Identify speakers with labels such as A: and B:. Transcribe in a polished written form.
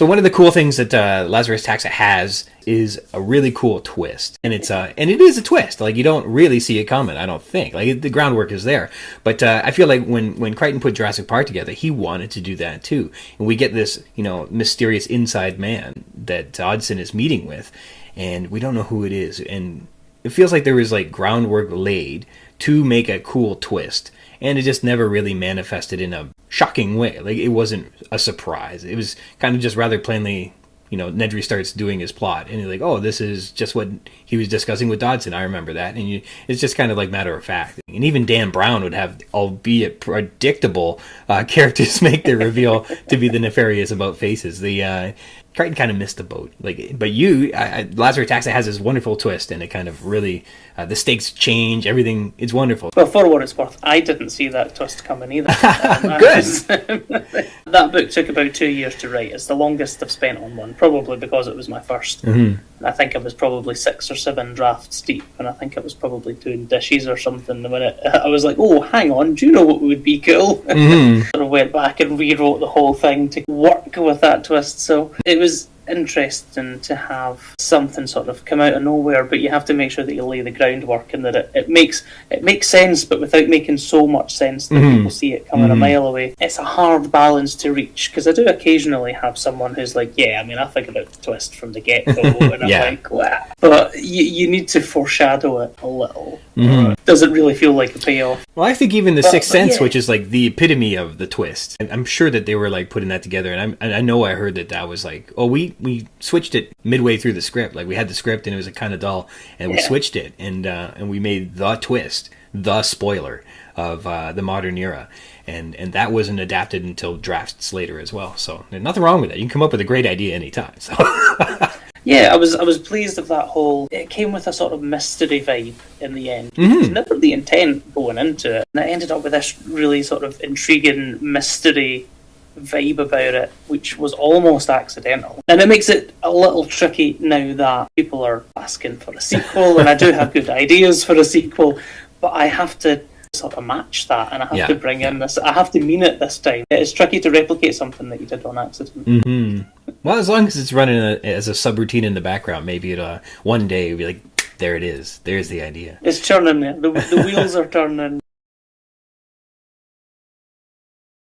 A: So one of the cool things that Lazarus Taxa has is a really cool twist, and it is a twist. Like, you don't really see it coming, I don't think. Like, the groundwork is there, but I feel like when Crichton put Jurassic Park together, he wanted to do that too, and we get this mysterious inside man that Dodson is meeting with, and we don't know who it is, and it feels like there was like groundwork laid to make a cool twist. And it just never really manifested in a shocking way. Like, it wasn't a surprise. It was kind of just rather plainly, Nedry starts doing his plot. And you're like, oh, this is just what he was discussing with Dodson. I remember that. And it's just kind of like matter of fact. And even Dan Brown would have, albeit predictable, characters make their reveal to be the nefarious about faces. Crichton kind of missed the boat. But Lazarus Taxa has this wonderful twist, and it kind of really, the stakes change, everything, it's wonderful.
B: Well, for what it's worth, I didn't see that twist coming either.
A: Good!
B: That book took about 2 years to write. It's the longest I've spent on one, probably because it was my first.
A: Mm-hmm.
B: And I think I was probably 6 or 7 drafts deep, and I think I was probably doing dishes or something. The minute I was like, oh, hang on, do you know what would be cool?
A: Mm-hmm.
B: Sort of went back and rewrote the whole thing to work with that twist. So it was interesting to have something sort of come out of nowhere, but you have to make sure that you lay the groundwork and that it makes sense, but without making so much sense that people see it coming a mile away. It's a hard balance to reach, because I do occasionally have someone who's like, I think about the twist from the get-go, and I'm like, wow. But you need to foreshadow it a little. Does it really feel like a payoff?
A: Well, I think even the Sixth Sense, which is like the epitome of the twist, I'm sure that they were like putting that together, and I know I heard that was like, oh, we switched it midway through the script. Like, we had the script and it was kind of dull, and we switched it, and we made the twist, the spoiler of the modern era, and that wasn't adapted until drafts later as well. So there's nothing wrong with that. You can come up with a great idea anytime. So.
B: Yeah, I was pleased of that whole. It came with a sort of mystery vibe in the end. It was never the intent going into it, and it ended up with this really sort of intriguing mystery vibe about it, which was almost accidental. And it makes it a little tricky now that people are asking for a sequel, and I do have good ideas for a sequel, but I have to sort of match that, and I have to bring in this. I have to mean it this time. It's tricky to replicate something that you did on accident.
A: Well, as long as it's running as a subroutine in the background, maybe one day you'll be like, there it is. There's the idea.
B: It's churning there. The wheels are turning.